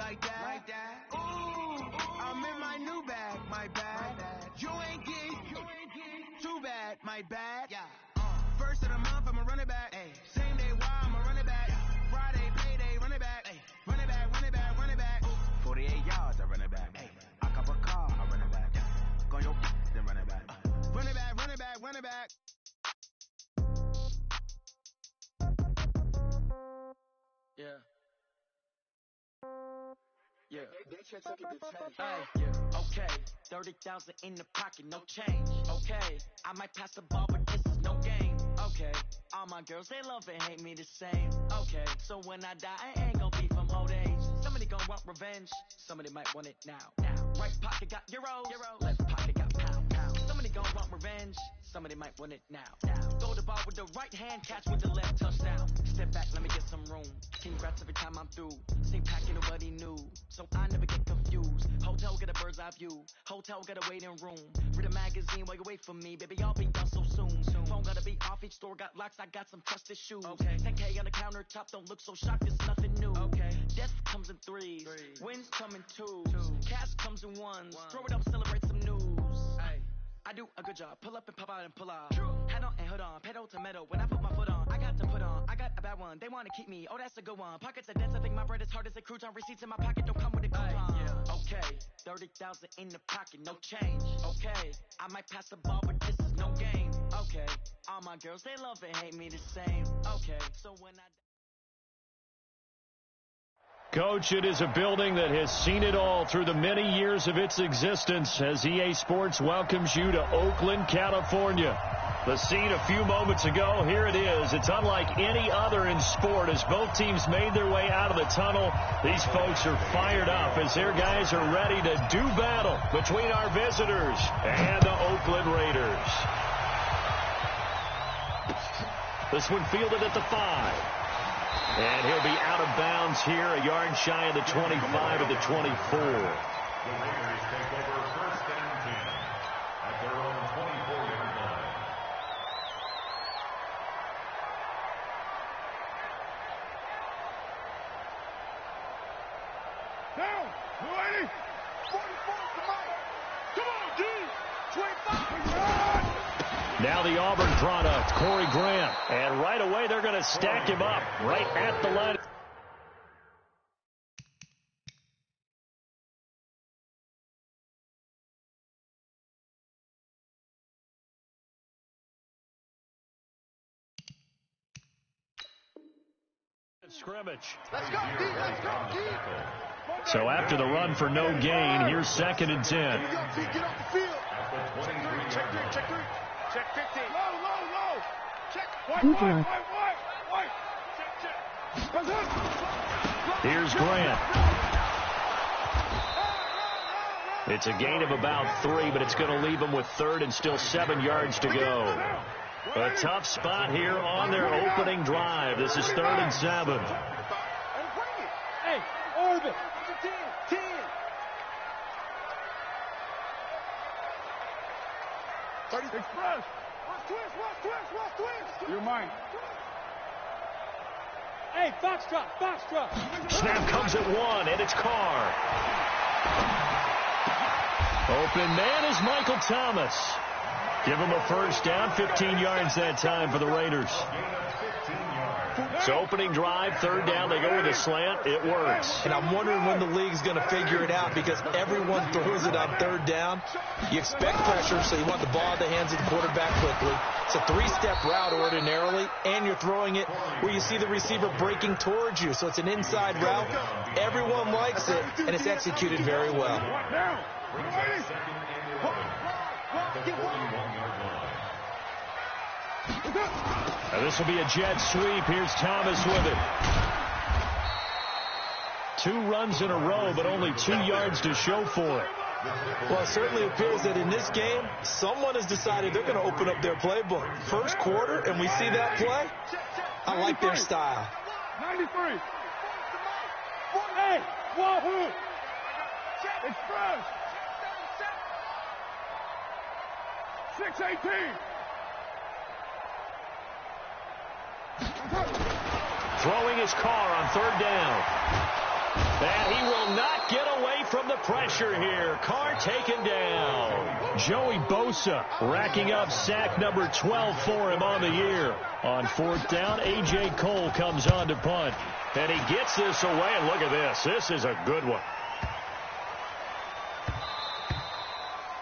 like that. Ooh, I'm in my new bag, my bad. You ain't geek, too bad, my bad. First of the month, I'ma run it back. Same day, why I'ma run it back. Friday, payday, run it back. Run it back, run it back, run it back. 48 yards, I run it back. I cop a car, I run it back. Go your then run it back. Run it back, run it back, run it back. Yeah. Yeah. Okay, 30,000 in the pocket, no change. Okay, I might pass the ball, but this is no game. Okay, all my girls, they love and hate me the same. Okay, so when I die, I ain't gon' be from old age. Somebody gon' want revenge, somebody might want it now. Right pocket got euros, left pocket got pound. Somebody gon' want revenge, somebody might want it now. Throw the ball with the right hand, catch with the left, touchdown. Step back, let me get some room. Congrats every time I'm through. Same packet, nobody knew, so I never get confused. Hotel get a bird's eye view, hotel got a waiting room. Read a magazine while you wait for me, baby, I'll be done so soon. Phone gotta be off, each store got locks, I got some trusted shoes. 10K on the countertop, don't look so shocked, it's nothing new. Death comes in threes, wins come in twos, cash comes in ones. Throw it up, celebrate some news. I do a good job, pull up and pop out and pull out. Head on and hood on, pedal to metal. When I put my foot on, I got to put on. I got a bad one, they wanna keep me, oh that's a good one. Pockets are dense, I think my bread is hard as a crouton. Receipts in my pocket don't come with a coupon. Okay, 30,000 in the pocket, no change. Okay, I might pass the ball, but this is no game. Okay, all my girls, they love and hate me the same. Okay, so when I... Coach, it is a building that has seen it all through the many years of its existence as EA Sports welcomes you to Oakland, California. The scene a few moments ago, here it is. It's unlike any other in sport as both teams made their way out of the tunnel. These folks are fired up as their guys are ready to do battle between our visitors and the Oakland Raiders. This one fielded at the 5. And he'll be out of bounds here, a yard shy of the 25 of the 24. The Raiders take over first and 10 at their own 24-yard line. Down, 280, 44, come on. Come on, D, 25. Now the Auburn product, Corey Grant. And right away, they're going to stack him up right at the line. Scrimmage. Let's go, D, let's go, D. So after the run for no gain, here's 2nd and 10. Here you go, D, get off the field. Check 3, check 3, check 3. Check 15. Low. Check. White. Check. Here's Grant. It's a gain of about 3, but it's going to leave them with 3rd and still 7 yards to go. A tough spot here on their opening drive. This is 3rd and 7. Hey, orbit. 10. Express. Watch twist. You're mine. Hey, Foxtrot. Snap comes at 1, and it's Carr. Open man is Michael Thomas. Give him a first down, 15 yards that time for the Raiders. So opening drive, 3rd down, they go with a slant. It works. And I'm wondering when the league's going to figure it out because everyone throws it on 3rd down. You expect pressure, so you want the ball in the hands of the quarterback quickly. It's a 3-step route ordinarily, and you're throwing it where you see the receiver breaking towards you. So it's an inside route. Everyone likes it, and it's executed very well. Now this will be a jet sweep. Here's Thomas with it. 2 runs in a row, but only 2 yards to show for it. Well, it certainly appears that in this game, someone has decided they're going to open up their playbook. First quarter, and we see that play. I like their style. 93. Hey, Wahoo. Express. 618. Throwing his car on 3rd down. And he will not get away from the pressure here. Carr taken down. Joey Bosa racking up sack number 12 for him on the year. On 4th down, A.J. Cole comes on to punt. And he gets this away, and look at this. This is a good one.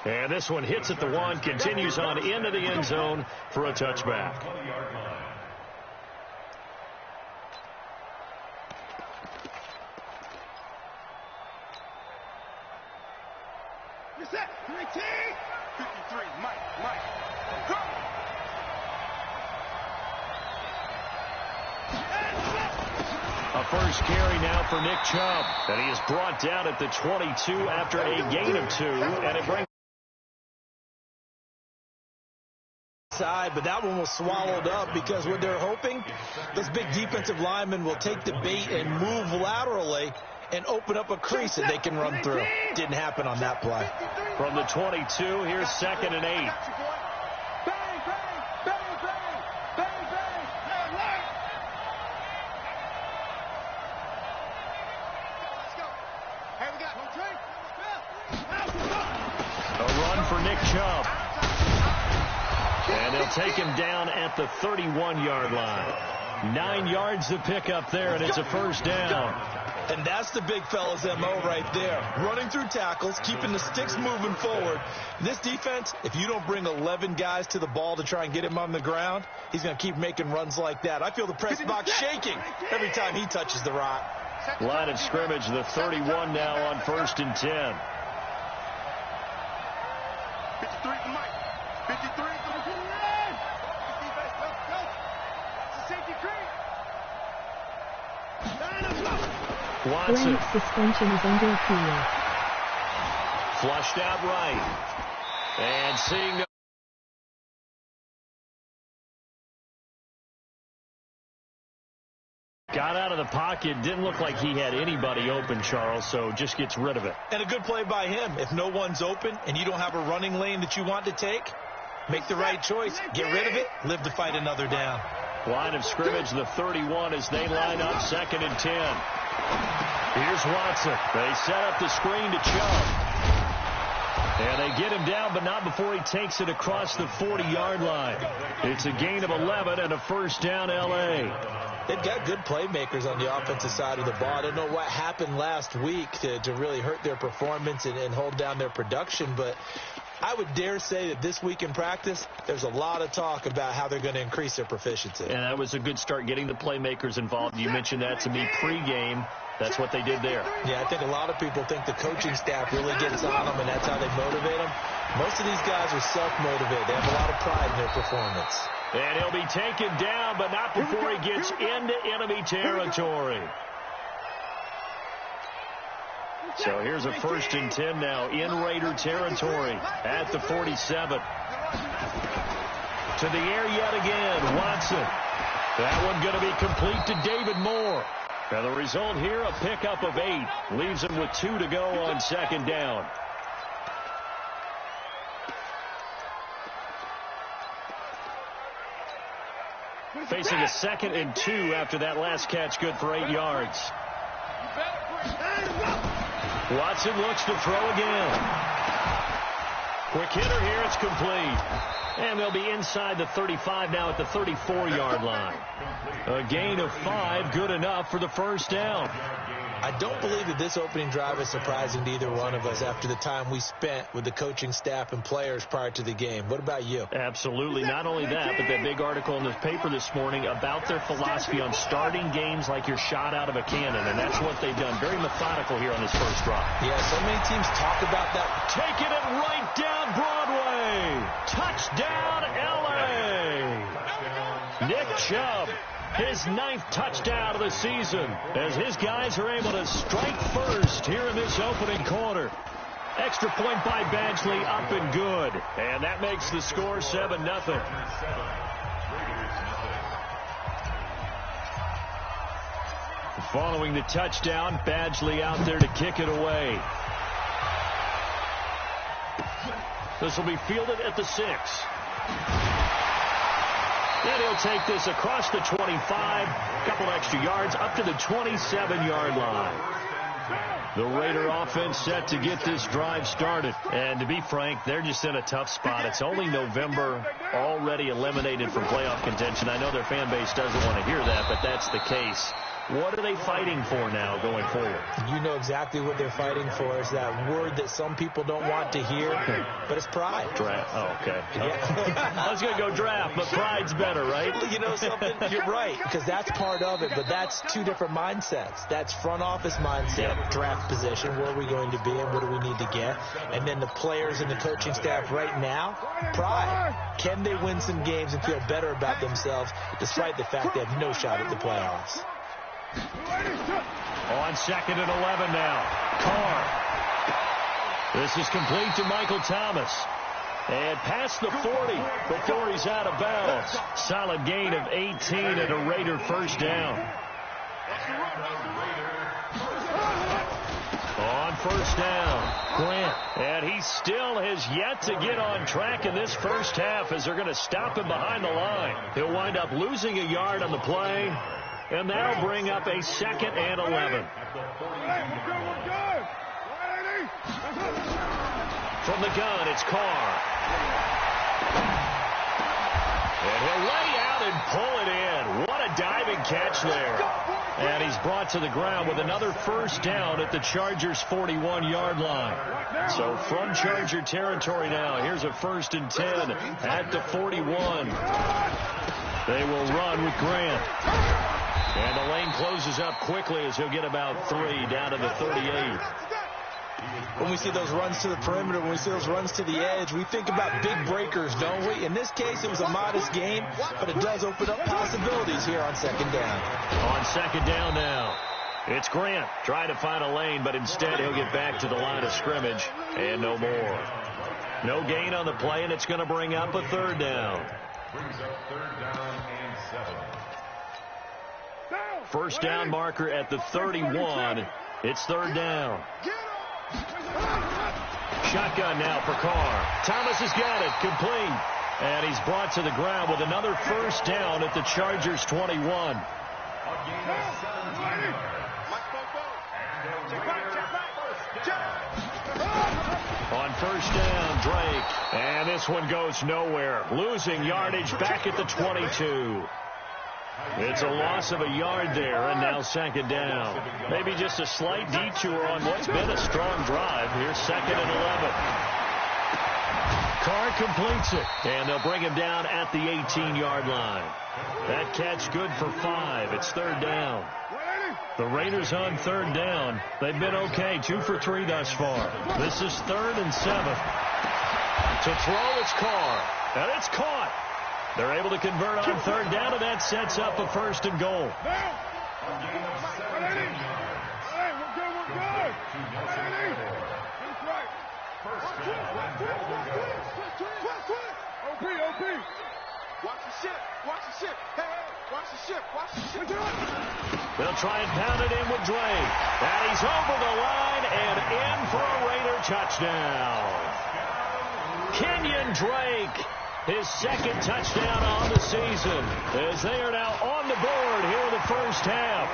And this one hits at the 1, continues on into the end zone for a touchback. You're set. 3T. 53. Mike. Go. A first carry now for Nick Chubb. And he is brought down at the 22 after a gain of 2. And it brings side, but that one was swallowed up because what they're hoping, those big defensive linemen will take the bait and move laterally and open up a crease that they can run through. Didn't happen on that play. From the 22, here's 2nd and 8. A run for Nick Chubb. And they'll take him down at the 31-yard line. 9 yards to pick up there, and it's a first down. And that's the big fella's MO right there. Running through tackles, keeping the sticks moving forward. This defense, if you don't bring 11 guys to the ball to try and get him on the ground, he's going to keep making runs like that. I feel the press box shaking every time he touches the rock. Line of scrimmage, the 31 now on 1st and 10. 53 for Mike. 53. Watson. Blank suspension is under appeal. Flushed out right. And seeing no. Got out of the pocket. Didn't look like he had anybody open, Charles, so just gets rid of it. And a good play by him. If no one's open and you don't have a running lane that you want to take, make the right choice. Get rid of it. Live to fight another down. Line of scrimmage, the 31 as they line up 2nd and 10. Here's Watson. They set up the screen to Chubb. And they get him down, but not before he takes it across the 40-yard line. It's a gain of 11 and a first down, L.A. They've got good playmakers on the offensive side of the ball. I don't know what happened last week to really hurt their performance and hold down their production, but I would dare say that this week in practice, there's a lot of talk about how they're going to increase their proficiency. And that was a good start, getting the playmakers involved. You mentioned that to me pregame. That's what they did there. Yeah, I think a lot of people think the coaching staff really gets on them, and that's how they motivate them. Most of these guys are self-motivated. They have a lot of pride in their performance. And he'll be taken down, but not before he gets into enemy territory. So here's a 1st and 10 now in Raider territory at the 47. To the air yet again, Watson. That one going to be complete to David Moore. And the result here, a pickup of 8. Leaves him with 2 to go on 2nd down. Facing a 2nd and 2 after that last catch, good for 8 yards. Watson looks to throw again. Quick hitter here, it's complete. And they'll be inside the 35 now at the 34-yard line. A gain of 5, good enough for the first down. I don't believe that this opening drive is surprising to either one of us after the time we spent with the coaching staff and players prior to the game. What about you? Absolutely. Not only that, but that big article in the paper this morning about their philosophy on starting games like you're shot out of a cannon, and that's what they've done. Very methodical here on this first drive. Yeah, so many teams talk about that. Taking it right down Broadway. Touchdown, L.A. Nick Chubb. His 9th touchdown of the season as his guys are able to strike first here in this opening quarter. Extra point by Badgley, up and good. And that makes the score 7-0. Following the touchdown, Badgley out there to kick it away. This will be fielded at the 6. And he'll take this across the 25, couple extra yards, up to the 27-yard line. The Raider offense set to get this drive started. And to be frank, they're just in a tough spot. It's only November, already eliminated from playoff contention. I know their fan base doesn't want to hear that, but that's the case. What are they fighting for now going forward? You know exactly what they're fighting for. Is that word that some people don't want to hear, but it's pride. Draft. Oh, okay. Yeah. I was going to go draft, but pride's better, right? You know something? You're right, because that's part of it, but that's two different mindsets. That's front office mindset, draft position, where are we going to be and what do we need to get? And then the players and the coaching staff right now, pride. Can they win some games and feel better about themselves despite the fact they have no shot at the playoffs? On 2nd and 11 now. Carr. This is complete to Michael Thomas. And past the 40 before he's out of bounds. Solid gain of 18 and a Raider first down. On first down, Grant. And he still has yet to get on track in this first half as they're going to stop him behind the line. He'll wind up losing a yard on the play. And that'll bring up a 2nd and 11. From the gun, it's Carr. And he'll lay out and pull it in. What a diving catch there. And he's brought to the ground with another first down at the Chargers' 41-yard line. So from Charger territory now, here's a 1st and 10 at the 41. They will run with Grant. And the lane closes up quickly as he'll get about 3 down to the 38. When we see those runs to the perimeter, when we see those runs to the edge, we think about big breakers, don't we? In this case, it was a modest gain, but it does open up possibilities here on 2nd down. On 2nd down now, it's Grant trying to find a lane, but instead he'll get back to the line of scrimmage and no more. No gain on the play, and it's going to bring up a 3rd down. Brings up 3rd down and 7. First down marker at the 31. It's 3rd down. Shotgun now for Carr. Thomas has got it. Complete. And he's brought to the ground with another first down at the Chargers' 21. On first down, Drake. And this one goes nowhere. Losing yardage back at the 22. It's a loss of a yard there, and now 2nd down. Maybe just a slight detour on what's been a strong drive. Here's 2nd and 11. Carr completes it, and they'll bring him down at the 18-yard line. That catch good for 5. It's 3rd down. The Raiders on 3rd down. They've been okay, 2 for 3 thus far. This is 3rd and 7. To throw, it's Carr, and it's caught. They're able to convert on 3rd down, and that sets up a 1st and goal. They'll try and pound it in with Drake. And he's over the line and in for a Raider touchdown. Kenyon Drake. His 2nd touchdown on the season as they are now on the board here in the first half.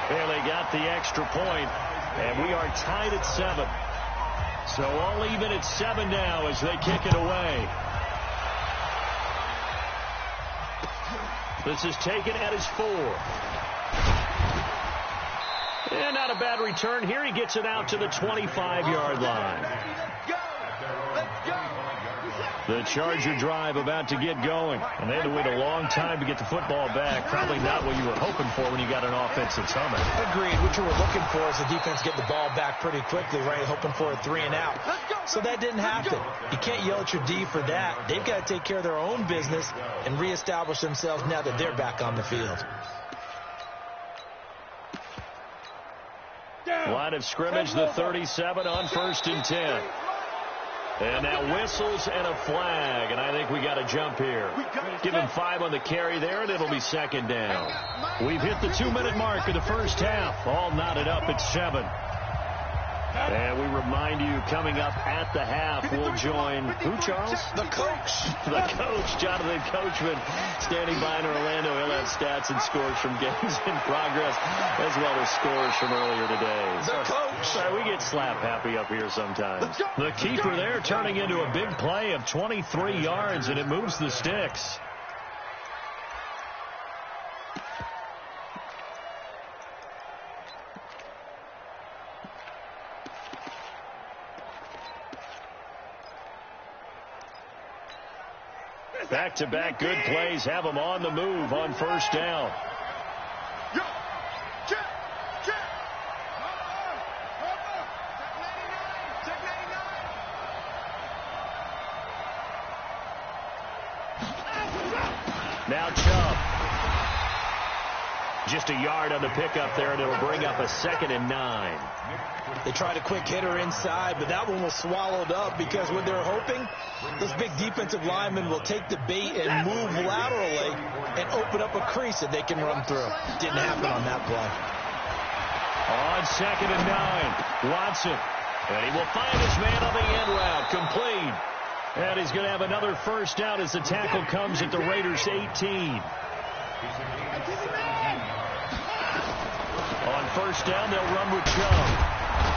And they got the extra point, and we are tied at 7. So all even at 7 now as they kick it away. This is taken at his 4. And not a bad return. Here he gets it out to the 25-yard line. The Charger drive about to get going. And they had to wait a long time to get the football back. Probably not what you were hoping for when you got an offense that's humming. Agreed. What you were looking for is the defense get the ball back pretty quickly, right? Hoping for a 3 and out. So that didn't happen. You can't yell at your D for that. They've got to take care of their own business and reestablish themselves now that they're back on the field. Line of scrimmage, the 37 on 1st and 10. And now whistles and a flag, and I think we got to jump here. Give him 5 on the carry there, and it'll be 2nd down. We've hit the 2-minute mark of the first half. All knotted up at 7. And we remind you, coming up at the half, we'll join who, Charles? The coach. The coach, Jonathan Coachman, standing by in Orlando. He'll have stats and scores from games in progress, as well as scores from earlier today. The coach. get slap happy up here sometimes. The keeper there turning into a big play of 23 yards, and it moves the sticks. Back-to-back good plays have them on the move on first down. Now Chubb. Just a yard on the pickup there, and it'll bring up a 2nd and 9. They tried a quick hitter inside, but that one was swallowed up because what they're hoping, those big defensive linemen will take the bait and move laterally and open up a crease that they can run through. Didn't happen on that play. On 2nd and 9, Watson. And he will find his man on the end route, complete. And he's going to have another first down as the tackle comes at the Raiders' 18. On first down, they'll run with Chubb.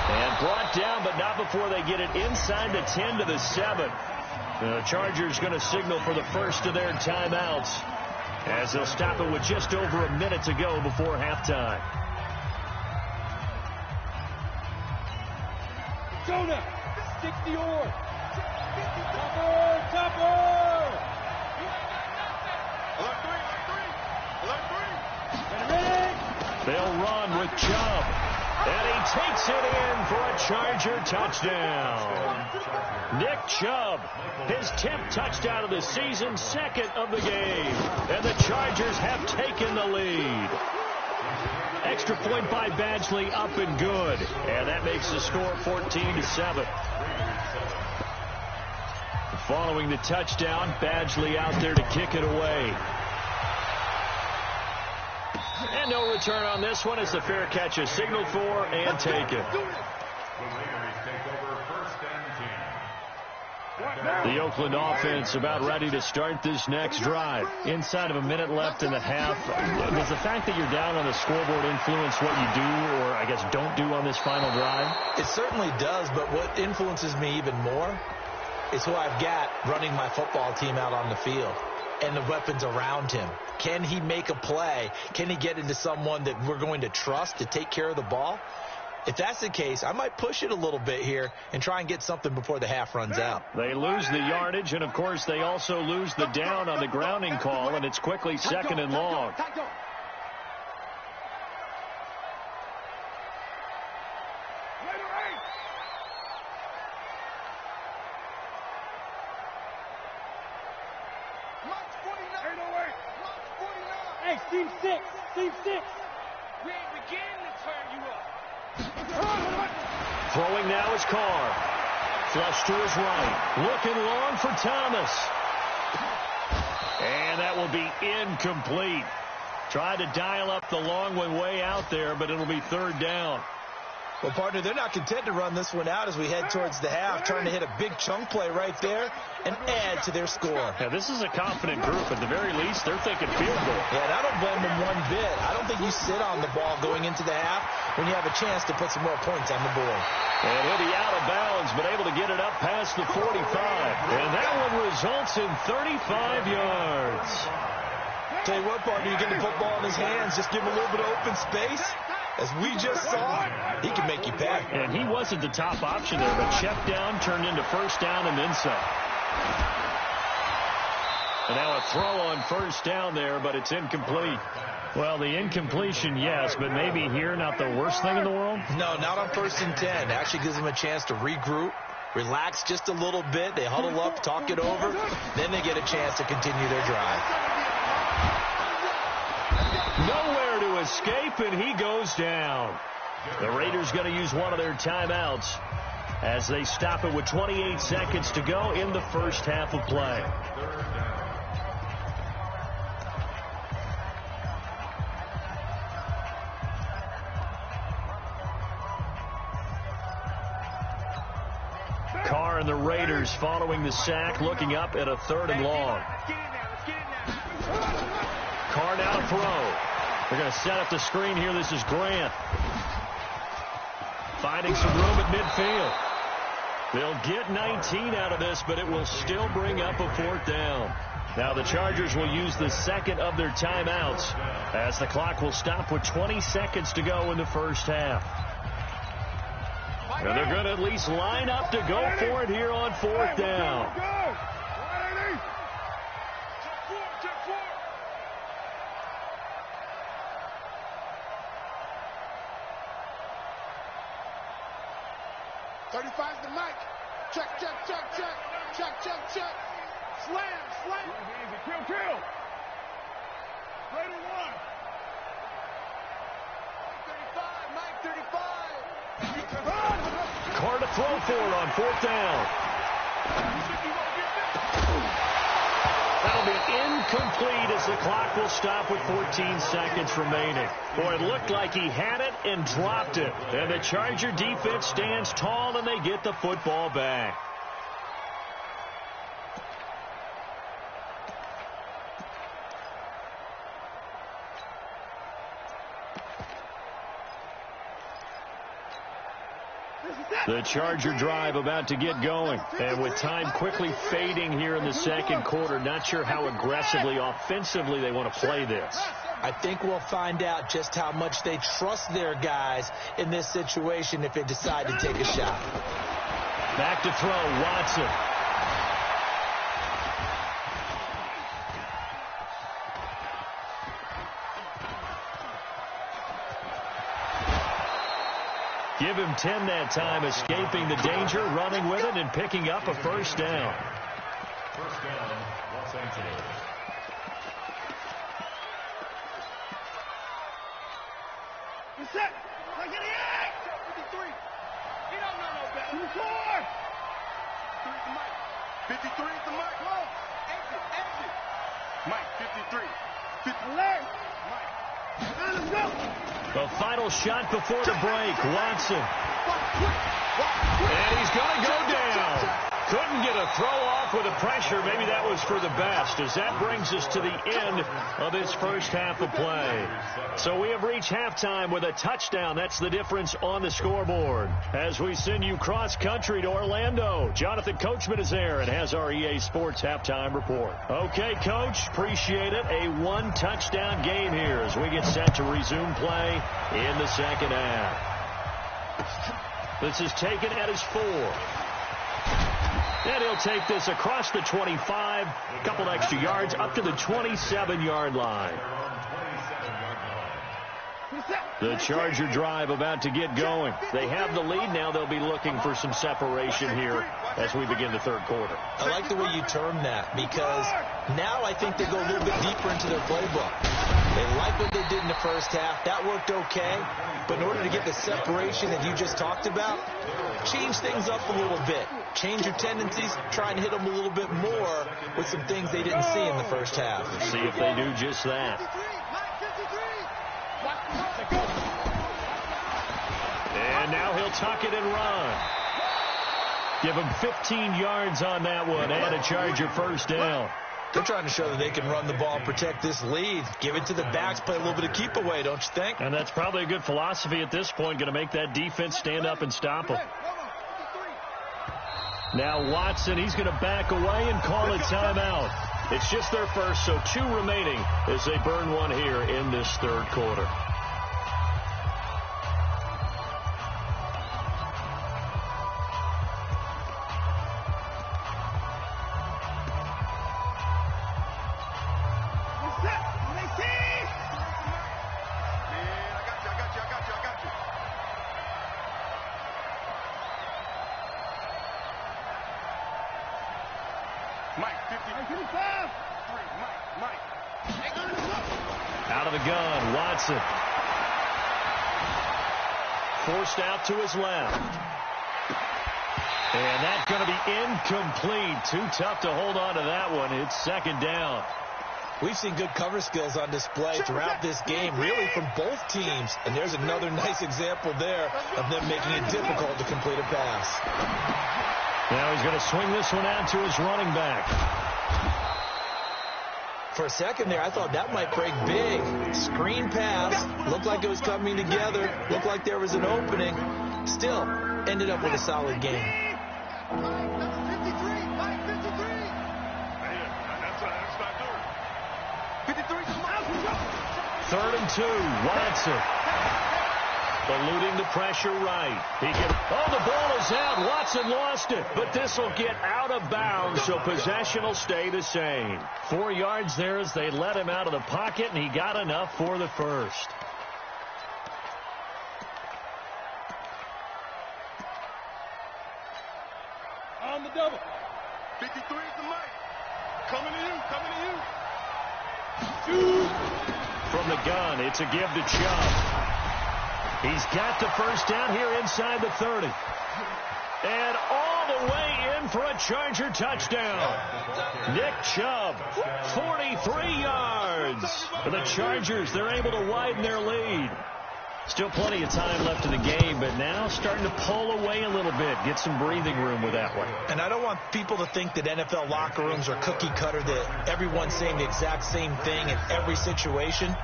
And brought down, but not before they get it inside the 10 to the 7. The Chargers going to signal for the first of their timeouts as they'll stop it with just over a minute to go before halftime. Jonah, 60 or. Topper! They'll run with Chubb. And he takes it in for a Charger touchdown. Nick Chubb, his 10th touchdown of the season, 2nd of the game. And the Chargers have taken the lead. Extra point by Badgley, up and good. And that makes the score 14-7. Following the touchdown, Badgley out there to kick it away. And no return on this one as the fair catch is signaled for and taken. The Oakland offense about ready to start this next drive. Inside of a minute left in the half. Does the fact that you're down on the scoreboard influence what you do, or I guess don't do on this final drive? It certainly does, but what influences me even more is who I've got running my football team out on the field and the weapons around him. Can he make a play? Can he get into someone that we're going to trust to take care of the ball? If that's the case, I might push it a little bit here and try and get something before the half runs out. They lose the yardage, and, of course, they also lose the down on the grounding call, and it's quickly 2nd and long. Hey, Steve 6. We ain't beginning to turn you up. Throwing now is Carr. Flush to his right. Looking long for Thomas. And that will be incomplete. Tried to dial up the long one way out there, but it'll be 3rd down. Well, partner, they're not content to run this one out as we head towards the half, trying to hit a big chunk play right there and add to their score. Yeah, this is a confident group. At the very least, they're thinking field goal. Yeah, and I don't blame them one bit. I don't think you sit on the ball going into the half when you have a chance to put some more points on the board. And he'll be out of bounds, but able to get it up past the 45. And that one results in 35 yards. Tell you what, partner, you get the football in his hands, just give him a little bit of open space. As we just saw, he can make you pay. And he wasn't the top option there, but check down turned into first down and then some. And now a throw on first down there, but it's incomplete. Well, the incompletion, yes, but maybe here not the worst thing in the world? No, not on 1st and 10. Actually gives them a chance to regroup, relax just a little bit. They huddle up, talk it over. Then they get a chance to continue their drive. Nowhere to escape, and he goes down. The Raiders going to use one of their timeouts as they stop it with 28 seconds to go in the first half of play. Carr and the Raiders following the sack, looking up at a 3rd and long. Carr now to throw. They're going to set up the screen here. This is Grant. finding some room at midfield. They'll get 19 out of this, but it will still bring up a 4th down. Now the Chargers will use the second of their timeouts as the clock will stop with 20 seconds to go in the first half. And they're going to at least line up to go for it here on 4th down. The mic. Check, check, check, check. Check, check, check. Slam, slam. Kill, kill. 31. 35, Mike, 35. Carr to throw for it on 4th down. That'll be incomplete as the clock will stop with 14 seconds remaining. Boy, it looked like he had it and dropped it. And the Charger defense stands tall and they get the football back. The Charger drive about to get going. And with time quickly fading here in the second quarter, not sure how aggressively, offensively they want to play this. I think we'll find out just how much they trust their guys in this situation if they decide to take a shot. Back to throw, Watson. Give him 10 that time, escaping the danger, running with it, and picking up a 1st down. First down, Los Angeles. Reset. Like in the act. 53. He don't know no better. 54. 53 at the mic. Whoa. Exit. Mike, 53. 50. Alert. Mike. Now let's go. The final shot before the break, Watson. And he's going to go down. Couldn't get a throw off with the pressure. Maybe that was for the best, as that brings us to the end of this first half of play. So we have reached halftime with a touchdown. That's the difference on the scoreboard. As we send you cross-country to Orlando, Jonathan Coachman is there and has our EA Sports halftime report. Okay, Coach, appreciate it. A 1-touchdown game here as we get set to resume play in the second half. This is taken at his 4. And he'll take this across the 25, a couple extra yards, up to the 27-yard line. The Charger drive about to get going. They have the lead now. They'll be looking for some separation here as we begin the third quarter. I like the way you termed that, because now I think they go a little bit deeper into their playbook. They like what they did in the first half. That worked okay. But in order to get the separation that you just talked about, change things up a little bit. Change your tendencies, try and hit them a little bit more with some things they didn't see in the first half. Let's see if they do just that. And now he'll tuck it and run. Give him 15 yards on that one and a Charger 1st down. They're trying to show that they can run the ball and protect this lead. Give it to the backs, play a little bit of keep away, don't you think? And that's probably a good philosophy at this point, going to make that defense stand up and stop them. Now Watson, he's going to back away and call a timeout. It's just their first, so 2 remaining as they burn one here in this third quarter. Out of the gun, Watson. Forced out to his left. And that's going to be incomplete. Too tough to hold on to that one. It's second down. We've seen good cover skills on display throughout this game, really from both teams. And there's another nice example there of them making it difficult to complete a pass. Now he's going to swing this one out to his running back. For a second there, I thought that might break big. Screen pass. Looked like it was coming together. Looked like there was an opening. Still, ended up with a solid game. Third and 2, Watson. Eluding the pressure right. The ball is out. Watson lost it, but this will get out of bounds, so possession will stay the same. 4 yards there as they let him out of the pocket, and he got enough for the first. On the double. 53 is the mic. Coming to you. From the gun, it's a give to Chubb. He's got the first down here inside the 30. And all the way in for a Charger touchdown. Nick Chubb, 43 yards. For the Chargers, they're able to widen their lead. Still plenty of time left in the game, but now starting to pull away a little bit. Get some breathing room with that one. And I don't want people to think that NFL locker rooms are cookie cutter, that everyone's saying the exact same thing in every situation.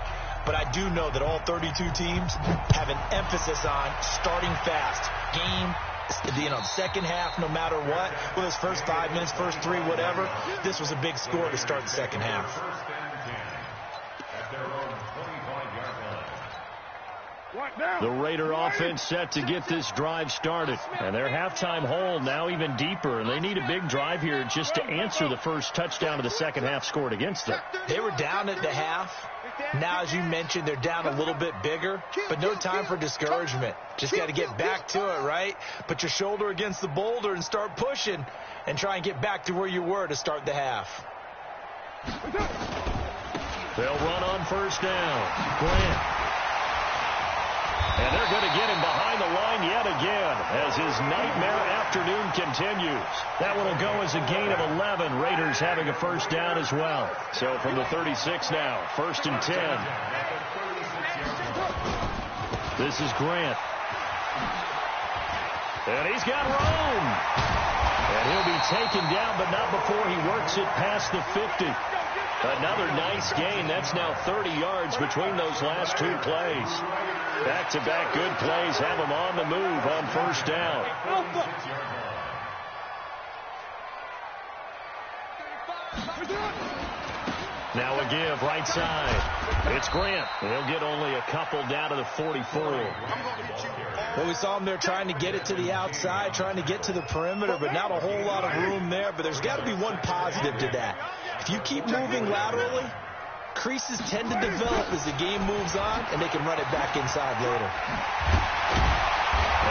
But I do know that all 32 teams have an emphasis on starting fast. Second half, no matter what, whether it's first 5 minutes, first 3, whatever, this was a big score to start the second half. The Raider offense set to get this drive started. And their halftime hole now even deeper. And they need a big drive here just to answer the first touchdown of the second half scored against them. They were down at the half. Now, as you mentioned, they're down a little bit bigger, but no time for discouragement. Just got to get back to it, right? Put your shoulder against the boulder and start pushing and try and get back to where you were to start the half. They'll run on first down. Grant. And they're going to get him behind the line yet again as his nightmare afternoon continues. That one will go as a gain of 11. Raiders having a first down as well. So from the 36 now, first and 10. This is Grant. And he's got room. And he'll be taken down, but not before he works it past the 50. Another nice gain. That's now 30 yards between those last 2 plays. Back-to-back good plays have him on the move on first down. Now a give right side. It's Grant. He'll get only a couple down to the 44. Well, we saw him there trying to get it to the outside, trying to get to the perimeter, but not a whole lot of room there. But there's got to be one positive to that. If you keep moving laterally, creases tend to develop as the game moves on, and they can run it back inside later.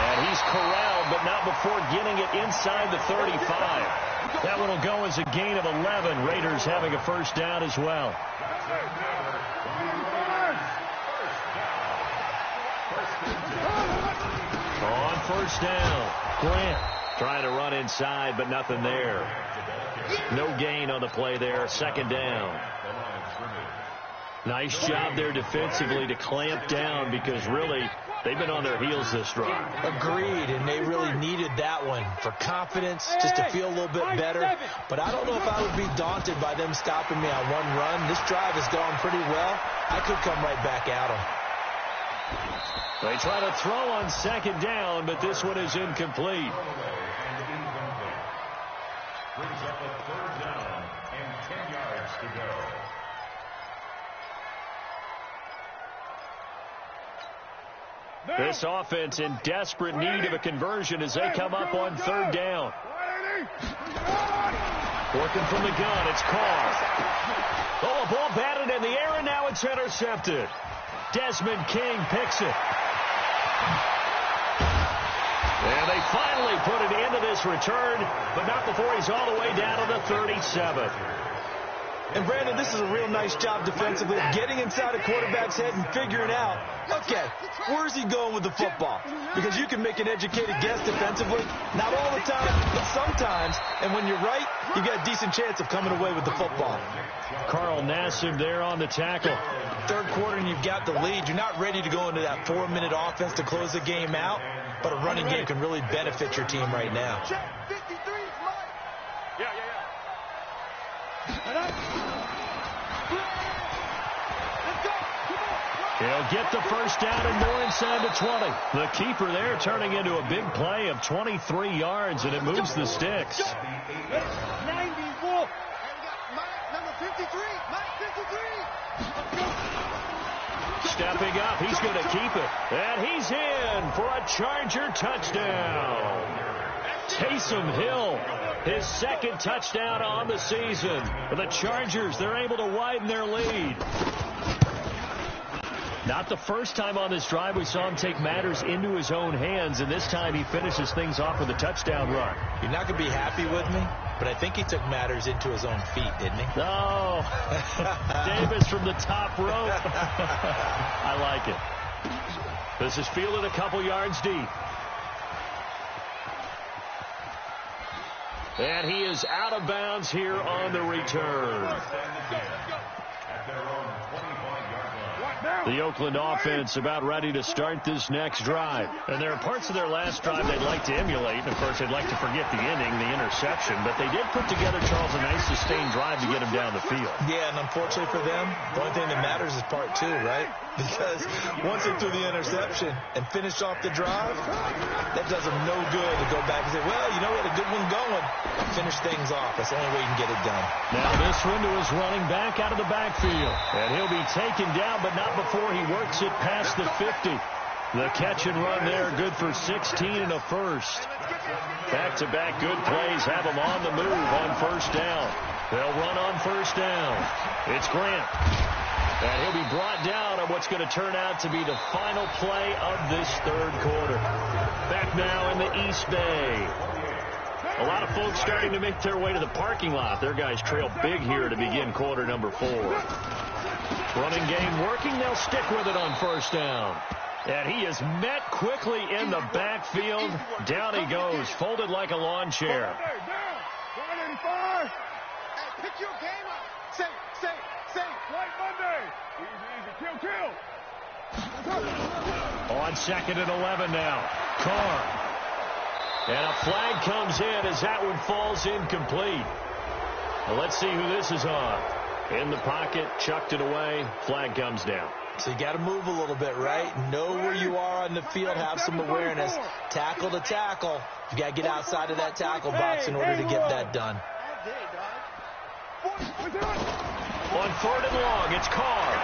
And he's corralled, but not before getting it inside the 35. That one will go as a gain of 11. Raiders having a first down as well. On first down, Grant trying to run inside, but nothing there. No gain on the play there. Second down. Nice job there defensively to clamp down because really they've been on their heels this drive. Agreed, and they really needed that one for confidence, just to feel a little bit better. But I don't know if I would be daunted by them stopping me on one run. This drive has gone pretty well. I could come right back at them. They try to throw on second down, but this one is incomplete. Brings up a third down and 10 yards to go. This offense in desperate need of a conversion as they come up on third down. Working from the gun, it's Carr. Oh, a ball batted in the air, and now it's intercepted. Desmond King picks it. And they finally put an end to this return, but not before he's all the way down to the 37. And, Brandon, this is a real nice job defensively, getting inside a quarterback's head and figuring out, okay, where's he going with the football? Because you can make an educated guess defensively, not all the time, but sometimes. And when you're right, you got a decent chance of coming away with the football. Carl Nassib there on the tackle. Third quarter, and you've got the lead. You're not ready to go into that 4-minute offense to close the game out, but a running game can really benefit your team right now. He'll get the first down and more inside the 20. The keeper there turning into a big play of 23 yards, and it moves the sticks. 90 Wolf. Number 53. Stepping up, he's going to keep it. And he's in for a Charger touchdown. Taysom Hill, his second touchdown on the season. The Chargers, they're able to widen their lead. Not the first time on this drive we saw him take matters into his own hands, and this time he finishes things off with a touchdown run. You're not going to be happy with me, but I think he took matters into his own feet, didn't he? Oh, Davis from the top rope. I like it. This is fielded a couple yards deep. And he is out of bounds here on the return. The Oakland offense about ready to start this next drive. And there are parts of their last drive they'd like to emulate. And, of course, they'd like to forget the ending, the interception. But they did put together, Charles, a nice sustained drive to get him down the field. Yeah, and unfortunately for them, the only thing that matters is part two, right? Because once they threw the interception and finished off the drive, that does them no good to go back and say, well, you know, we had a good one going. Finish things off. That's the only way you can get it done. Now this one to his running back out of the backfield. And he'll be taken down, but not before he works it past the 50. The catch and run there, good for 16 and a first. Back-to-back good plays have him on the move on first down. They'll run on first down. It's Grant. And he'll be brought down on what's going to turn out to be the final play of this third quarter. Back now in the East Bay. A lot of folks starting to make their way to the parking lot. Their guys trail big here to begin quarter number 4. Running game working. They'll stick with it on first down. And he is met quickly in the backfield. Down he goes, folded like a lawn chair. Hey, pick your game up. Say. White Monday. Easy. Kill. On 2nd and 11 now. Carr. And a flag comes in as that one falls incomplete. Well, let's see who this is on. In the pocket, chucked it away. Flag comes down. So you got to move a little bit, right? Know where you are on the field. Have some awareness. Tackle to tackle. You got to get outside of that tackle box in order to get that done. On 3rd and long, it's Carr.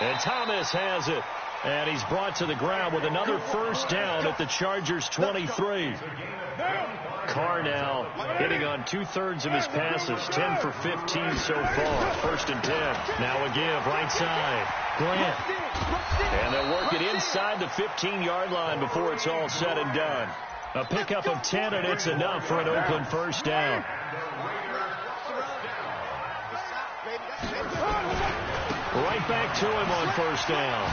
And Thomas has it. And he's brought to the ground with another first down at the Chargers' 23. Carr now hitting on 2/3 of his passes, 10 for 15 so far. 1st and 10. Now a give, right side. Grant. And they'll work it inside the 15-yard line before it's all said and done. A pickup of 10, and it's enough for an Oakland first down. Right back to him on first down.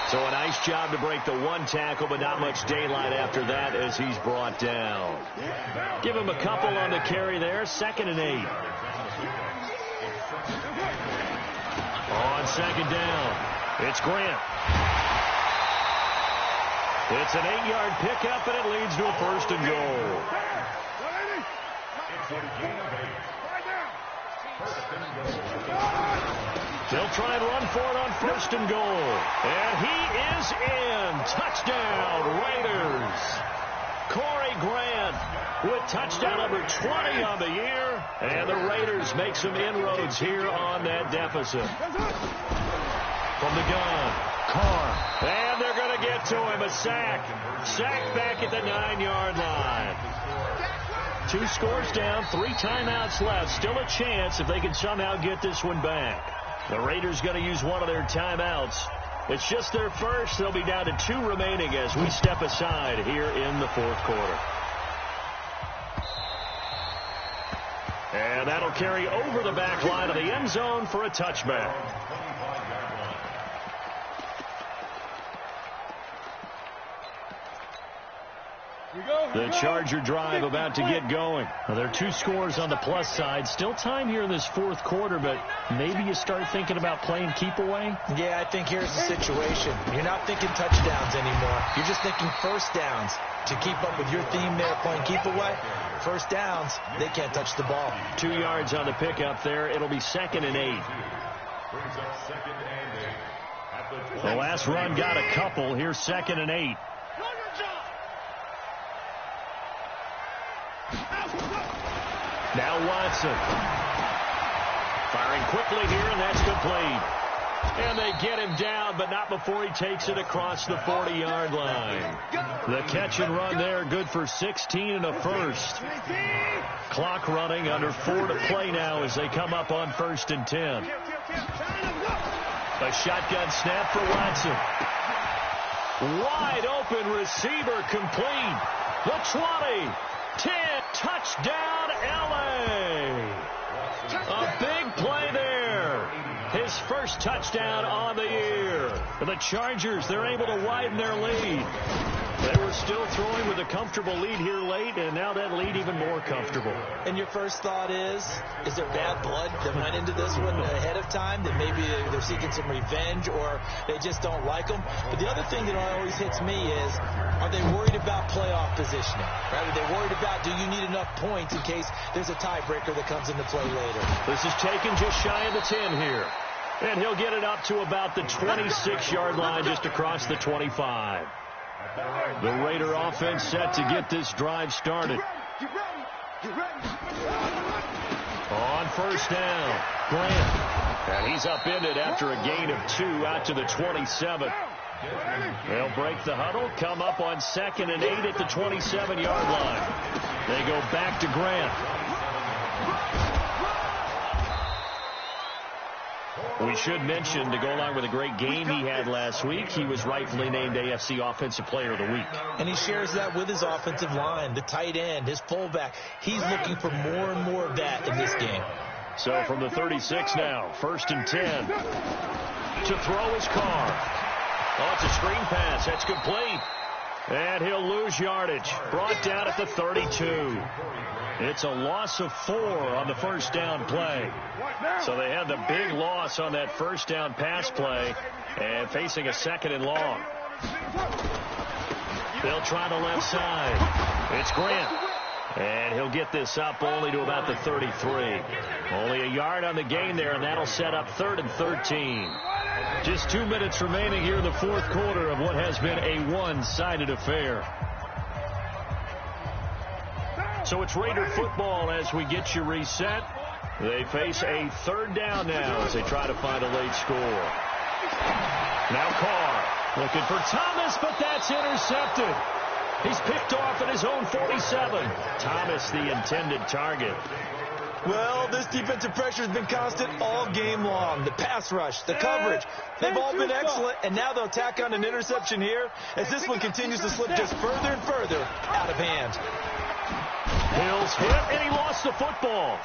So a nice job to break the one tackle, but not much daylight after that as he's brought down. Give him a couple on the carry there. 2nd and 8. On 2nd down, it's Grant. It's an 8-yard pickup, and it leads to a 1st and goal. They'll try and run for it on 1st and goal. And he is in. Touchdown, Raiders. Corey Grant with touchdown number 20 on the year. And the Raiders make some inroads here on that deficit. From the gun, Carr. And they're going to get to him. A sack. Sack back at the 9-yard line. 2 scores down, 3 timeouts left. Still a chance if they can somehow get this one back. The Raiders going to use one of their timeouts. It's just their first. They'll be down to 2 remaining as we step aside here in the 4th quarter. And that'll carry over the back line of the end zone for a touchback. The Charger drive about to get going. Well, there are 2 scores on the plus side. Still time here in this 4th quarter, but maybe you start thinking about playing keep away? Yeah, I think here's the situation. You're not thinking touchdowns anymore. You're just thinking first downs. To keep up with your theme there, playing keep away, first downs, they can't touch the ball. 2 yards on the pickup there. It'll be 2nd and 8. Brings up 2nd and 8. At The last run got a couple. Here's 2nd and 8. Now Watson. Firing quickly here, and that's complete. And they get him down, but not before he takes it across the 40-yard line. The catch and run there, good for 16 and a first. Clock running, under 4 to play now as they come up on 1st and 10. A shotgun snap for Watson. Wide open receiver complete. The 20, 10, touchdown LA. A big play there. His first touchdown on the year. The Chargers, they're able to widen their lead. They were still throwing with a comfortable lead here late, and now that lead even more comfortable. And your first thought is there bad blood that went into this one ahead of time, that maybe they're seeking some revenge or they just don't like them? But the other thing that always hits me is, are they worried about playoff positioning? Right? Are they worried about, do you need enough points in case there's a tiebreaker that comes into play later? This is taken just shy of the 10 here. And he'll get it up to about the 26-yard line, just across the 25. The Raider offense set to get this drive started. On first down, Grant. And he's upended after a gain of 2 out to the 27. They'll break the huddle, come up on 2nd and 8 at the 27-yard line. They go back to Grant. We should mention, to go along with a great game he had last week, he was rightfully named AFC Offensive Player of the Week. And he shares that with his offensive line, the tight end, his fullback. He's looking for more and more of that in this game. So from the 36 now, 1st and 10. To throw his Carr. Oh, it's a screen pass. That's complete. And he'll lose yardage. Brought down at the 32. It's a loss of 4 on the first down play. So they had the big loss on that first down pass play and facing a 2nd and long. They'll try the left side. It's Grant. And he'll get this up only to about the 33. Only a yard on the gain there, and that'll set up 3rd and 13. Just 2 minutes remaining here in the 4th quarter of what has been a one-sided affair. So it's Raider football as we get you reset. They face a 3rd down now as they try to find a late score. Now Carr looking for Thomas, but that's intercepted. He's picked off at his own 47. Thomas, the intended target. Well, this defensive pressure has been constant all game long. The pass rush, the coverage, they've all been excellent, and now they'll tack on an interception here as this one continues to slip just further and further out of hand. Hills hit, and he lost the football.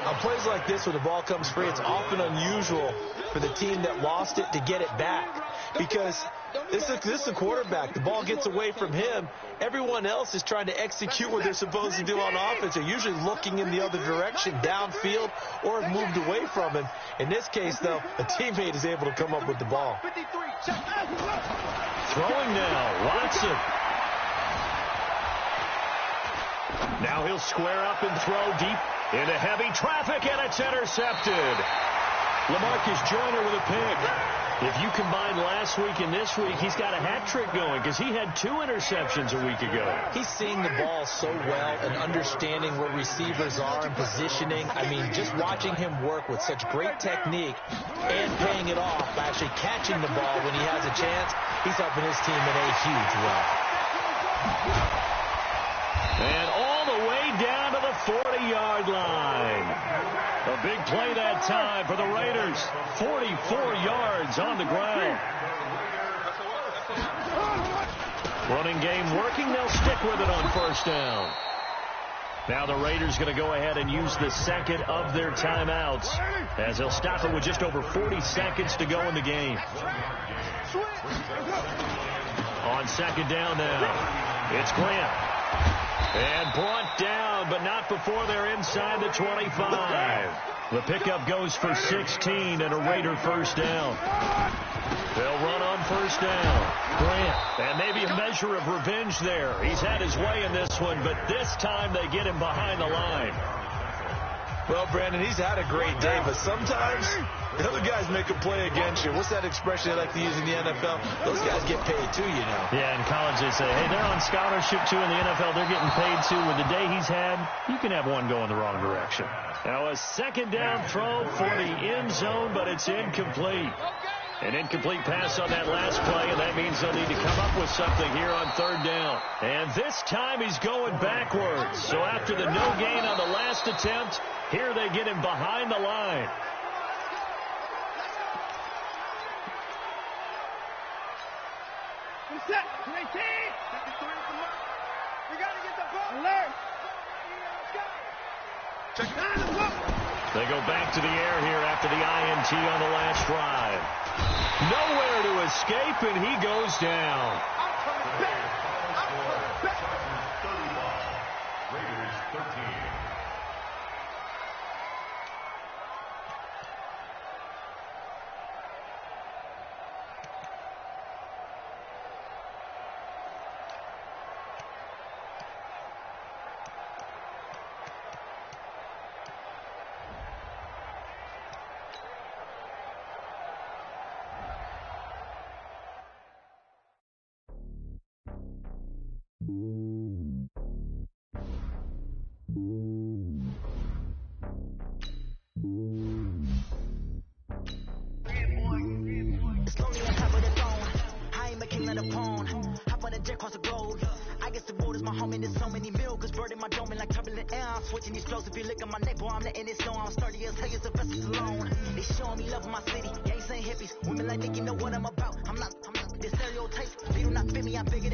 On plays like this where the ball comes free, it's often unusual for the team that lost it to get it back, because this is a quarterback. The ball gets away from him. Everyone else is trying to execute what they're supposed to do on offense. They're usually looking in the other direction, downfield, or have moved away from him. In this case, though, a teammate is able to come up with the ball. Throwing now, Watson. Now he'll square up and throw deep into heavy traffic, and it's intercepted. LaMarcus Joyner with a pick. If you combine last week and this week, he's got a hat trick going because he had 2 interceptions a week ago. He's seeing the ball so well and understanding where receivers are and positioning. I mean, just watching him work with such great technique and paying it off by actually catching the ball when he has a chance, he's helping his team in a huge way. And all the way down to the 40-yard line. A big play that time for the Raiders. 44 yards on the ground. Running game working. They'll stick with it on first down. Now the Raiders going to go ahead and use the second of their timeouts as they'll stop it with just over 40 seconds to go in the game. On second down now, it's Grant. And brought down, but not before they're inside the 25. The pickup goes for 16 and a Raider first down. They'll run on first down. Grant, and maybe a measure of revenge there. He's had his way in this one, but this time they get him behind the line. Well, Brandon, he's had a great day, but sometimes the other guys make a play against you. What's that expression they like to use in the NFL? Those guys get paid too, you know. Yeah, in college they say, hey, they're on scholarship too. In the NFL, they're getting paid too. With the day he's had, you can have one going the wrong direction. Now a second down throw for the end zone, but it's incomplete. An incomplete pass on that last play, and that means they'll need to come up with something here on third down. And this time he's going backwards. So after the no gain on the last attempt, here they get him behind the line. Set. 18. We got to get the ball. Alert. Check 9 and look. They go back to the air here after the INT on the last drive. Nowhere to escape, and he goes down. I'm coming back. Raiders 13. Switching these flows, if you look at my neck, boy, I'm letting it slow. I'm sturdy as hell, as a vessel alone. They showing me love in my city, gangs and hippies. Women like think you know what I'm about. I'm not, the stereotypes, they do not fit me, I figured